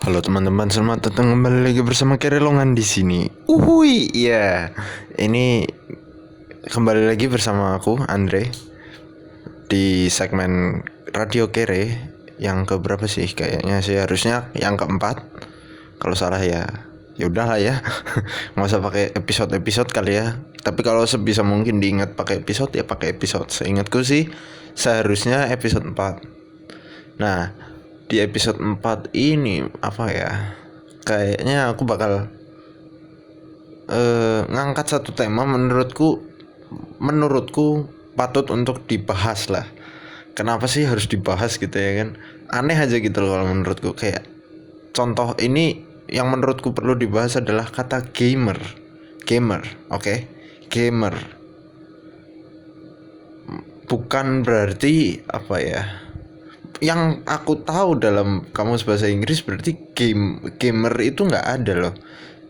Halo teman-teman, selamat datang kembali lagi bersama Kerelongan di sini. Ya, ini kembali lagi bersama aku Andre di segmen Radio Kere yang keberapa sih? Kayaknya sih harusnya yang keempat. Kalau salah ya udahlah ya, nggak usah pakai episode kali ya. Tapi kalau sebisa mungkin diingat pakai episode ya pakai episode. Seingatku sih seharusnya episode 4. Nah, di episode 4 ini apa ya? Kayaknya aku bakal ngangkat satu tema menurutku patut untuk dibahas lah. Kenapa sih harus dibahas gitu ya kan? Aneh aja gitu loh kalau menurutku. Kayak contoh ini yang menurutku perlu dibahas adalah kata gamer. Oke? Gamer. Bukan berarti apa ya? Yang aku tahu dalam kamus bahasa Inggris berarti gamer itu nggak ada loh.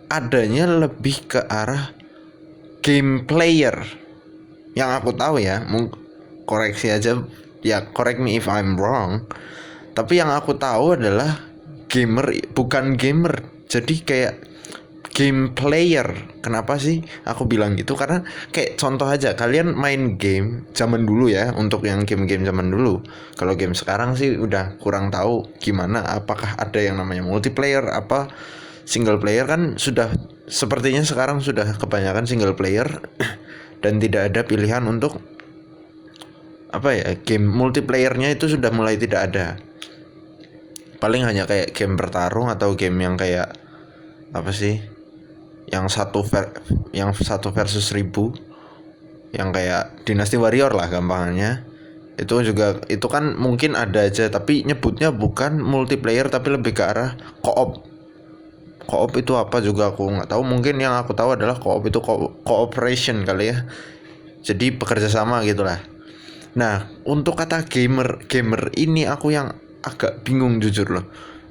Adanya lebih ke arah game player. Yang aku tahu ya, koreksi aja ya, correct me if I'm wrong. Tapi yang aku tahu adalah gamer bukan gamer. Jadi kayak game player. Kenapa sih aku bilang gitu? Karena kayak contoh aja, kalian main game zaman dulu ya, untuk yang game-game zaman dulu. Kalau game sekarang sih udah kurang tahu gimana, apakah ada yang namanya multiplayer apa single player. Kan sudah sepertinya sekarang sudah kebanyakan single player dan tidak ada pilihan untuk apa ya, game multiplayernya itu sudah mulai tidak ada. Paling hanya kayak game bertarung atau game yang kayak apa sih, yang satu versus 1000, yang kayak Dynasty Warrior lah gampangannya. Itu kan mungkin ada aja, tapi nyebutnya bukan multiplayer tapi lebih ke arah co-op itu apa juga aku nggak tahu. Mungkin yang aku tahu adalah co-op itu cooperation kali ya, jadi bekerja sama gitulah. Nah, untuk kata gamer ini aku yang agak bingung jujur loh.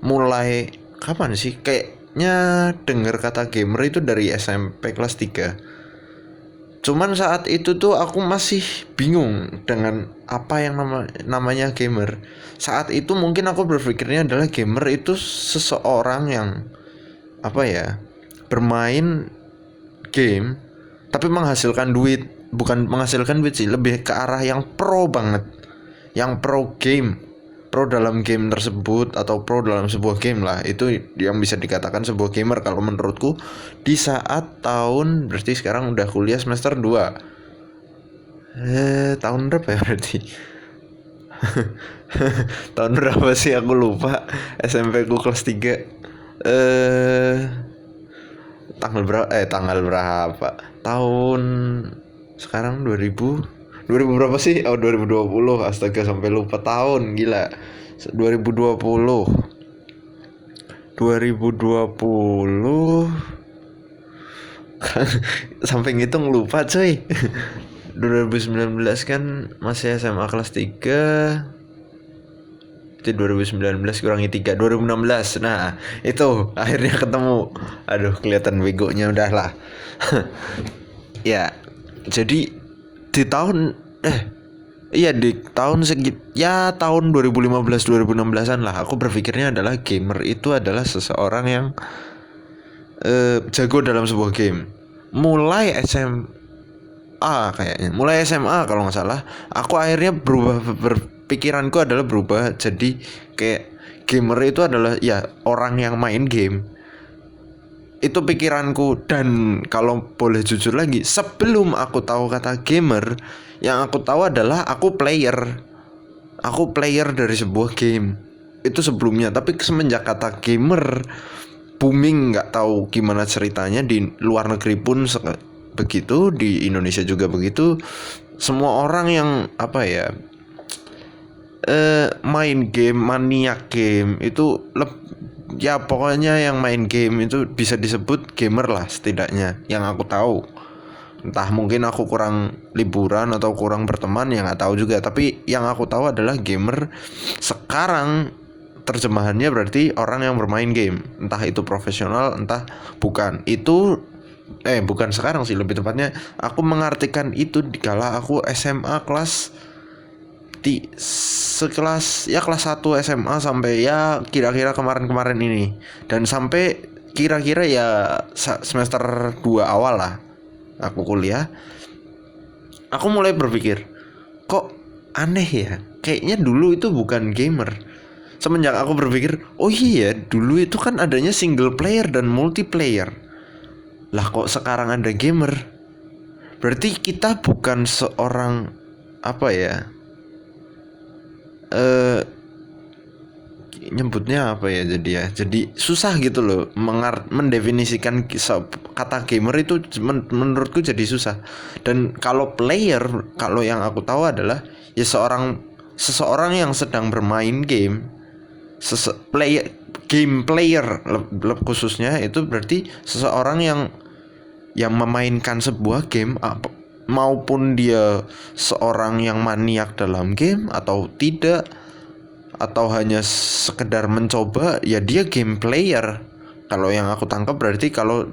Mulai kapan sih? Kayaknya denger kata gamer itu dari SMP kelas 3. Cuman saat itu tuh aku masih bingung dengan apa yang namanya gamer. Saat itu mungkin aku berpikirnya adalah gamer itu seseorang yang apa ya, bermain game tapi menghasilkan duit. Bukan menghasilkan duit sih, lebih ke arah yang pro banget, yang pro game, pro dalam game tersebut atau pro dalam sebuah game lah. Itu yang bisa dikatakan sebuah gamer kalau menurutku. Di saat tahun, berarti sekarang udah kuliah semester 2. Tahun berapa ya berarti? Tahun berapa sih aku lupa. SMP ku kelas 3. Tanggal berapa tahun sekarang? 2000 berapa sih? 2020. Astaga, sampai lupa tahun, gila. 2020 sampai ngitung lupa cuy. 2019 kan masih SMA kelas 3. Itu 2019 kurangi 3, 2016. Nah, itu akhirnya ketemu. Aduh, kelihatan begonya udahlah. Ya, jadi di tahun di tahun tahun 2015 2016-an lah, aku berpikirnya adalah gamer itu adalah seseorang yang jago dalam sebuah game. Mulai SMA kalau nggak salah, aku akhirnya pikiranku adalah berubah jadi kayak gamer itu adalah ya orang yang main game. Itu pikiranku. Dan kalau boleh jujur lagi, sebelum aku tahu kata gamer, yang aku tahu adalah aku player dari sebuah game itu sebelumnya. Tapi semenjak kata gamer booming, nggak tahu gimana ceritanya, di luar negeri pun begitu, di Indonesia juga begitu. Semua orang yang apa ya, main game, maniak game itu ya pokoknya yang main game itu bisa disebut gamer lah setidaknya, yang aku tahu. Entah mungkin aku kurang liburan atau kurang berteman, ya nggak tahu juga. Tapi yang aku tahu adalah gamer sekarang terjemahannya berarti orang yang bermain game, entah itu profesional entah bukan. Itu bukan sekarang sih, lebih tepatnya aku mengartikan itu dikala aku SMA kelas sekelas ya kelas 1 SMA sampai ya kira-kira kemarin-kemarin ini, dan sampai kira-kira ya semester 2 awal lah aku kuliah, aku mulai berpikir kok aneh ya, kayaknya dulu itu bukan gamer. Semenjak aku berpikir, oh iya dulu itu kan adanya single player dan multiplayer, lah kok sekarang ada gamer, berarti kita bukan seorang apa ya, nyebutnya apa ya, jadi susah gitu loh mendefinisikan kata gamer itu. Menurutku jadi susah. Dan kalau player, kalau yang aku tahu adalah ya seseorang yang sedang bermain game, game player khususnya itu berarti seseorang yang memainkan sebuah game, maupun dia seorang yang maniak dalam game atau tidak, atau hanya sekedar mencoba, ya dia game player. Kalau yang aku tangkap berarti kalau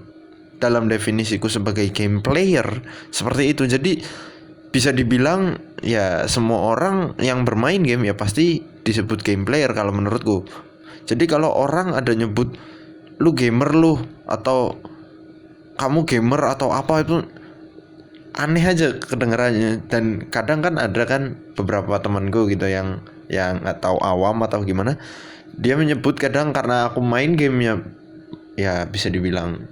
dalam definisiku sebagai game player seperti itu. Jadi bisa dibilang ya semua orang yang bermain game ya pasti disebut game player kalau menurutku. Jadi kalau orang ada nyebut lu gamer lu, atau kamu gamer atau apa, itu aneh aja kedengarannya. Dan kadang kan ada kan beberapa temanku gitu yang nggak tahu awam atau gimana, dia menyebut kadang karena aku main gamenya ya bisa dibilang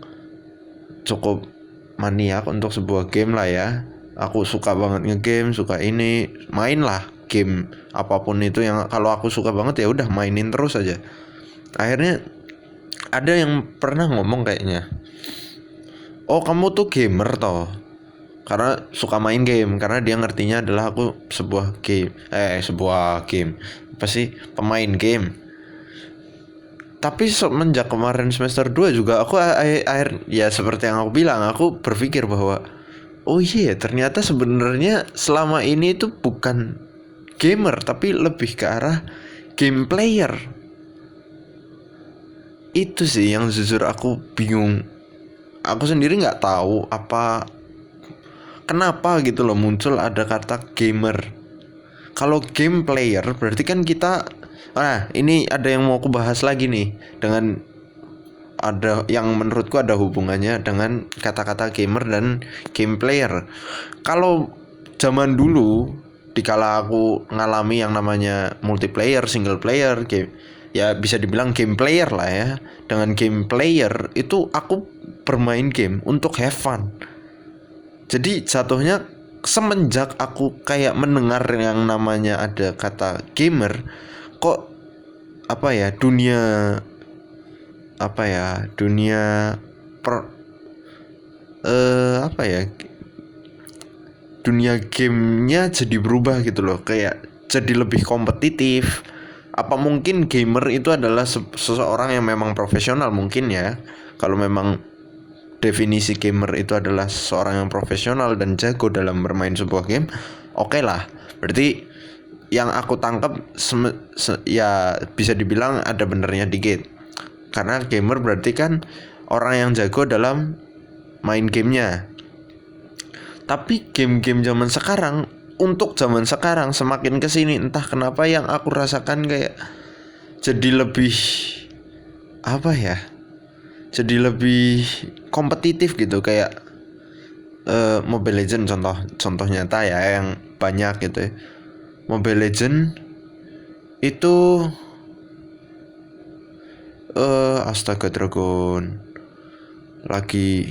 cukup maniak untuk sebuah game lah ya. Aku suka banget ngegame, suka ini, main lah game apapun itu yang kalau aku suka banget ya udah mainin terus aja. Akhirnya ada yang pernah ngomong kayaknya, oh kamu tuh gamer toh karena suka main game, karena dia ngertinya adalah aku sebuah game apa sih, pemain game. Tapi semenjak kemarin semester 2 juga aku akhir ya seperti yang aku bilang, aku berpikir bahwa oh iya ternyata sebenarnya selama ini itu bukan gamer tapi lebih ke arah game player. Itu sih yang jujur aku bingung. Aku sendiri nggak tahu kenapa gitu loh muncul ada kata gamer. Kalau game player berarti kan kita, ini ada yang mau aku bahas lagi nih, dengan ada yang menurutku ada hubungannya dengan kata-kata gamer dan game player. Kalau zaman dulu dikala aku ngalami yang namanya multiplayer, single player game, ya bisa dibilang game player lah ya. Dengan game player itu aku bermain game untuk have fun. Jadi jatuhnya semenjak aku kayak mendengar yang namanya ada kata gamer, kok dunia dunia gamenya jadi berubah gitu loh, kayak jadi lebih kompetitif. Apa mungkin gamer itu adalah seseorang yang memang profesional mungkin ya. Kalau memang definisi gamer itu adalah seseorang yang profesional dan jago dalam bermain sebuah game, oke lah. Berarti yang aku tangkap ya bisa dibilang ada benernya dikit. Karena gamer berarti kan orang yang jago dalam main gamenya. Tapi game-game zaman sekarang, untuk zaman sekarang semakin kesini entah kenapa yang aku rasakan kayak jadi lebih jadi lebih kompetitif gitu. Kayak Mobile Legends contoh nyata ya yang banyak gitu ya. Mobile Legends itu astaga Dragon lagi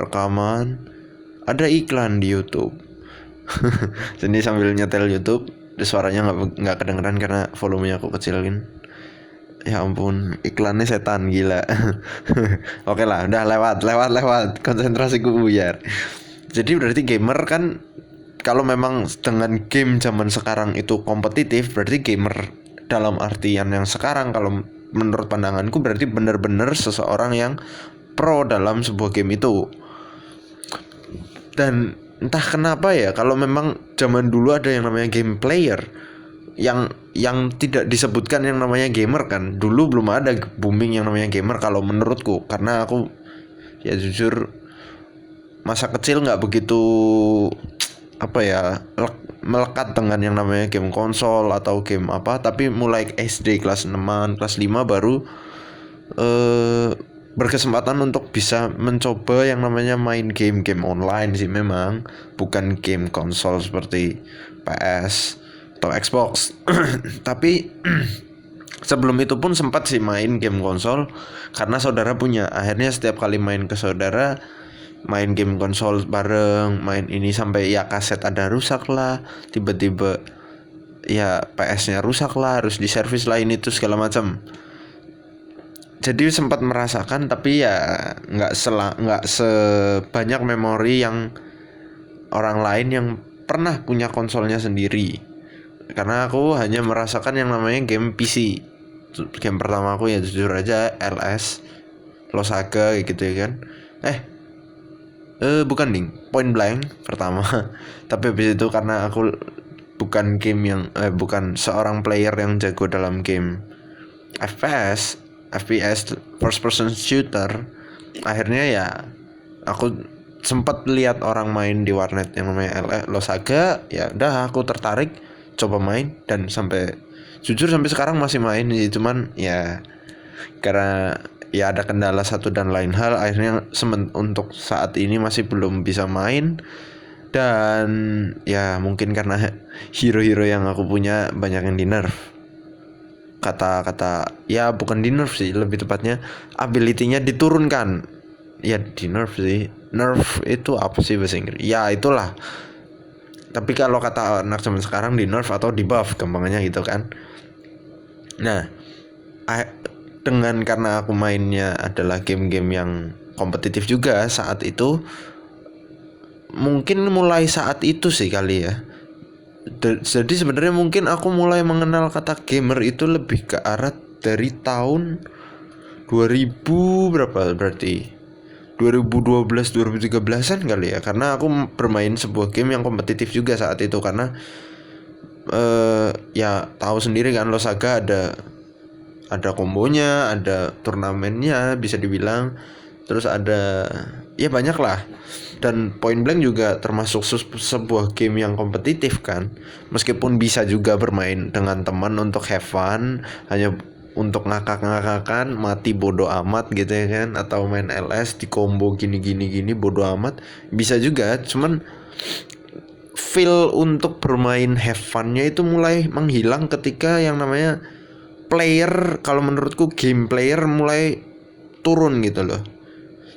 rekaman, ada iklan di YouTube. Jadi sambil nyetel YouTube, suaranya nggak kedengeran karena volumenya aku kecilin. Ya ampun, iklannya setan gila. Oke lah, udah lewat konsentrasiku buyar. Jadi berarti gamer kan kalau memang dengan game zaman sekarang itu kompetitif, berarti gamer dalam artian yang sekarang kalau menurut pandanganku berarti benar-benar seseorang yang pro dalam sebuah game itu. Dan entah kenapa ya, kalau memang zaman dulu ada yang namanya game player, yang tidak disebutkan yang namanya gamer kan. Dulu belum ada booming yang namanya gamer kalau menurutku, karena aku ya jujur masa kecil nggak begitu apa ya, melekat dengan yang namanya game konsol atau game apa, tapi mulai SD kelas 6 kelas 5 baru berkesempatan untuk bisa mencoba yang namanya main game online sih, memang bukan game konsol seperti PS atau Xbox. Tapi sebelum itu pun sempat sih main game konsol karena saudara punya. Akhirnya setiap kali main ke saudara, main game konsol bareng, main ini sampai ya kaset ada rusak lah, tiba-tiba ya PS-nya rusak lah, harus diservis lah, ini tuh segala macam. Jadi sempat merasakan, tapi ya nggak sebanyak memori yang orang lain yang pernah punya konsolnya sendiri. Karena aku hanya merasakan yang namanya game PC. Game pertama aku ya jujur aja LS, Losaga gitu ya kan. Bukan ding, Point Blank pertama. Tapi habis itu karena aku bukan bukan seorang player yang jago dalam game FPS first person shooter, akhirnya ya aku sempat lihat orang main di warnet yang namanya Losaga, ya udah aku tertarik coba main, dan jujur sampai sekarang masih main sih, cuman ya karena ya ada kendala satu dan lain hal, akhirnya untuk saat ini masih belum bisa main. Dan ya mungkin karena hero-hero yang aku punya banyak yang di nerf, kata ya bukan di nerf sih, lebih tepatnya ability-nya diturunkan. Ya di nerf sih, nerf itu apa sih bahasa Inggris, ya itulah. Tapi kalau kata anak zaman sekarang di nerf atau di buff gampangnya gitu kan. Nah, dengan karena aku mainnya adalah game-game yang kompetitif juga saat itu, mungkin mulai saat itu sih kali ya. Jadi sebenarnya mungkin aku mulai mengenal kata gamer itu lebih ke arah dari tahun 2000 berapa berarti 2012 2013an kali ya, karena aku bermain sebuah game yang kompetitif juga saat itu. Karena ya tahu sendiri kan, Losaga ada kombonya, ada turnamennya bisa dibilang, terus ada ya banyak lah. Dan Point Blank juga termasuk sebuah game yang kompetitif kan, meskipun bisa juga bermain dengan teman untuk have fun, hanya untuk ngakak-ngakakan, mati bodo amat gitu ya kan, atau main LS di combo gini bodo amat, bisa juga. Cuman feel untuk bermain have fun-nya itu mulai menghilang ketika yang namanya player, kalau menurutku game player mulai turun gitu loh.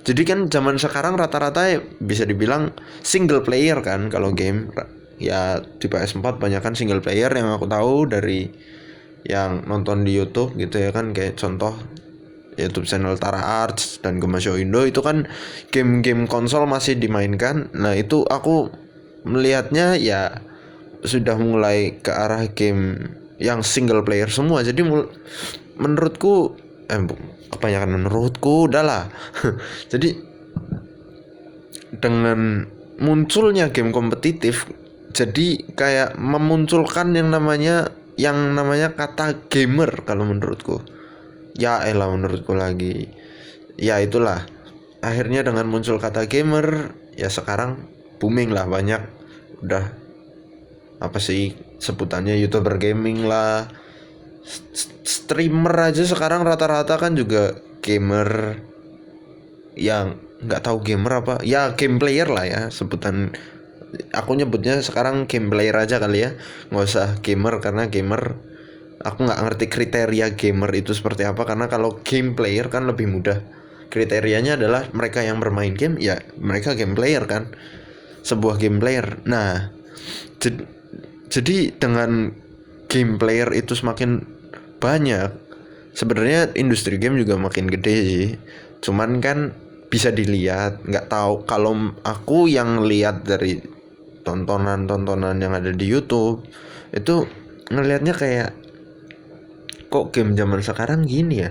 Jadi kan zaman sekarang rata-rata bisa dibilang single player kan kalau game. Ya di PS4 banyak kan single player yang aku tahu dari yang nonton di YouTube gitu ya kan, kayak contoh YouTube channel Tara Arts dan Gemasyo Indo, itu kan game-game konsol masih dimainkan. Nah itu aku melihatnya ya sudah mulai ke arah game yang single player semua. Jadi menurutku kebanyakan menurutku udahlah. Jadi dengan munculnya game kompetitif, jadi kayak memunculkan yang namanya kata gamer kalau menurutku. Ya elah, menurutku lagi. Ya itulah. Akhirnya dengan muncul kata gamer, ya sekarang booming lah, banyak udah apa sih sebutannya, YouTuber gaming lah, streamer aja sekarang rata-rata kan juga gamer. Yang nggak tahu gamer apa ya, game player lah ya sebutan, aku nyebutnya sekarang game player aja kali ya, nggak usah gamer, karena gamer aku nggak ngerti kriteria gamer itu seperti apa. Karena kalau game player kan lebih mudah, kriterianya adalah mereka yang bermain game, ya mereka game player kan, sebuah game player. Nah jadi dengan game player itu semakin banyak, sebenarnya industri game juga makin gede sih. Cuman kan bisa dilihat, nggak tahu, kalau aku yang lihat dari tontonan yang ada di YouTube itu ngelihatnya kayak kok game zaman sekarang gini ya,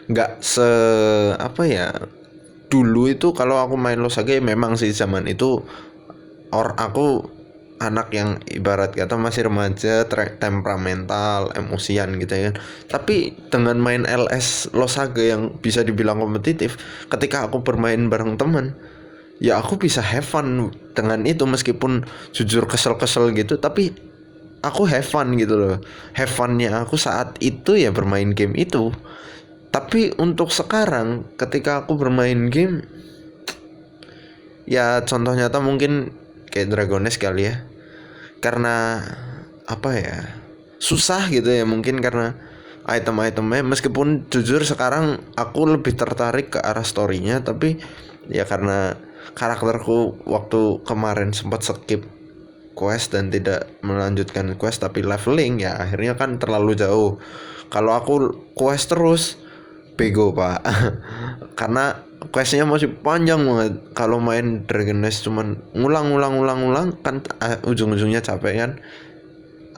nggak apa ya. Dulu itu kalau aku main Losaga ya memang sih zaman itu aku anak yang ibarat kata masih remaja, temperamental, emosian gitu ya kan. Tapi dengan main LS Losaga yang bisa dibilang kompetitif, ketika aku bermain bareng teman, ya aku bisa have fun dengan itu, meskipun jujur kesel-kesel gitu, tapi aku have fun gitu loh. Have funnya aku saat itu ya bermain game itu. Tapi untuk sekarang ketika aku bermain game, ya contoh nyata mungkin kayak Dragon Nest kali ya, karena apa ya, susah gitu ya, mungkin karena item-itemnya, meskipun jujur sekarang aku lebih tertarik ke arah storynya, tapi ya karena karakterku waktu kemarin sempat skip quest dan tidak melanjutkan quest tapi leveling, ya akhirnya kan terlalu jauh. Kalau aku quest terus bego pak. Karena questnya masih panjang banget. Kalau main Dragon Nest cuman ngulang kan ujung-ujungnya capek kan.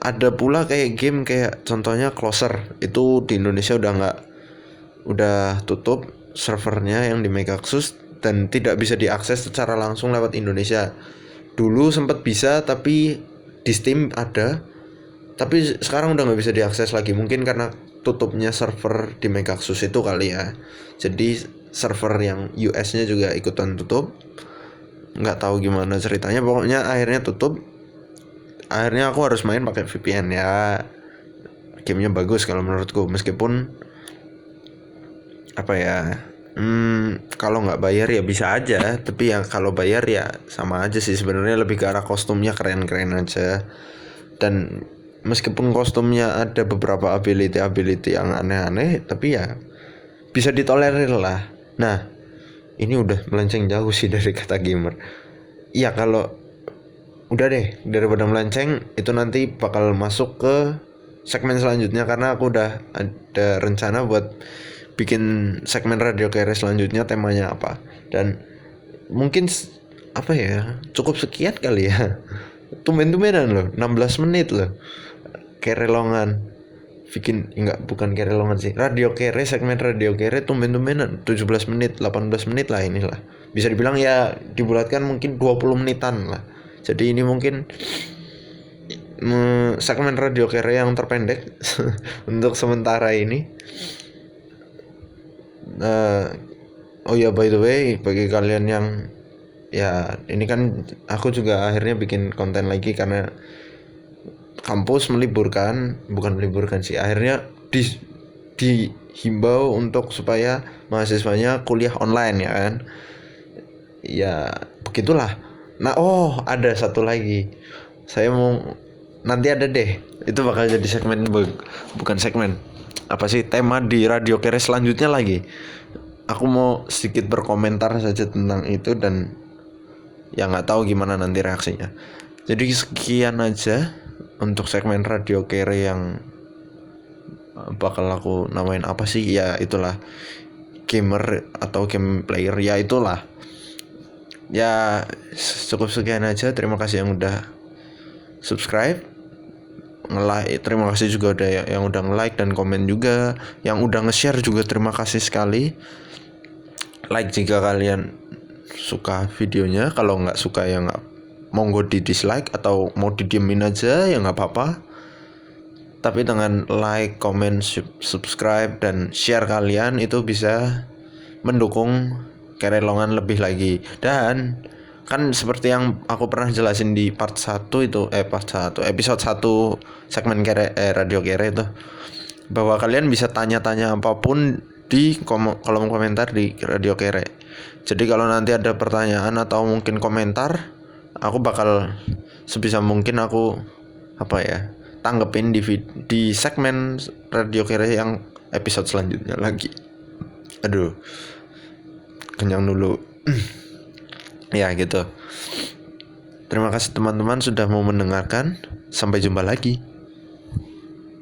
Ada pula kayak game kayak contohnya Closer, itu di Indonesia udah tutup servernya yang di Megaxus, dan tidak bisa diakses secara langsung lewat Indonesia. Dulu sempat bisa, tapi di Steam ada, tapi sekarang udah nggak bisa diakses lagi, mungkin karena tutupnya server di Megaxus itu kali ya. Jadi server yang US-nya juga ikutan tutup, nggak tahu gimana ceritanya, pokoknya akhirnya tutup. Akhirnya aku harus main pakai VPN ya. Gamenya bagus kalau menurutku, meskipun apa ya, kalau nggak bayar ya bisa aja, tapi ya kalau bayar ya sama aja sih sebenarnya, lebih ke arah kostumnya keren-keren aja. Dan meskipun kostumnya ada beberapa ability yang aneh-aneh, tapi ya bisa ditolerir lah. Nah, ini udah melenceng jauh sih dari kata gamer. Ya kalau udah deh, daripada melenceng, itu nanti bakal masuk ke segmen selanjutnya, karena aku udah ada rencana buat bikin segmen Radio Carry selanjutnya temanya apa. Dan mungkin apa ya, cukup sekian kali ya. Tumben-tumbenan loh, 16 menit loh. Kerelongan bikin, enggak, bukan kerelongan sih, Radio Carry, segmen Radio Carry tumben-tumbenan 17 menit, 18 menit lah inilah. Bisa dibilang ya dibulatkan mungkin 20 menitan lah. Jadi ini mungkin segmen Radio Carry yang terpendek untuk sementara ini. Oh ya, by the way, bagi kalian yang ya, ini kan aku juga akhirnya bikin konten lagi karena kampus bukan meliburkan sih, akhirnya dihimbau untuk supaya mahasiswanya kuliah online ya kan. Ya begitulah. Nah, oh ada satu lagi, saya mau nanti ada deh, itu bakal jadi segmen, bukan segmen, apa sih, tema di Radio Carry selanjutnya lagi. Aku mau sedikit berkomentar saja tentang itu, dan ya nggak tahu gimana nanti reaksinya. Jadi sekian aja untuk segmen Radio Carry yang bakal aku namain apa sih, ya itulah, gamer atau game player, ya itulah. Ya cukup sekian aja, terima kasih yang udah subscribe, nge-like, terima kasih juga udah yang udah nge-like dan komen juga, yang udah nge-share juga terima kasih sekali. Like jika kalian suka videonya, kalau nggak suka ya nggak, monggo di dislike, atau mau didiemin aja ya nggak apa-apa. Tapi dengan like, comment, subscribe, dan share kalian itu bisa mendukung Kerelongan lebih lagi. Dan kan seperti yang aku pernah jelasin di part 1 itu, episode 1 segmen Radio Kere itu, bahwa kalian bisa tanya-tanya apapun di kolom komentar di Radio Kere. Jadi kalau nanti ada pertanyaan atau mungkin komentar, aku bakal sebisa mungkin aku tanggepin di segmen Radio Kere yang episode selanjutnya lagi. Aduh, kenyang dulu. Ya gitu. Terima kasih teman-teman sudah mau mendengarkan. Sampai jumpa lagi.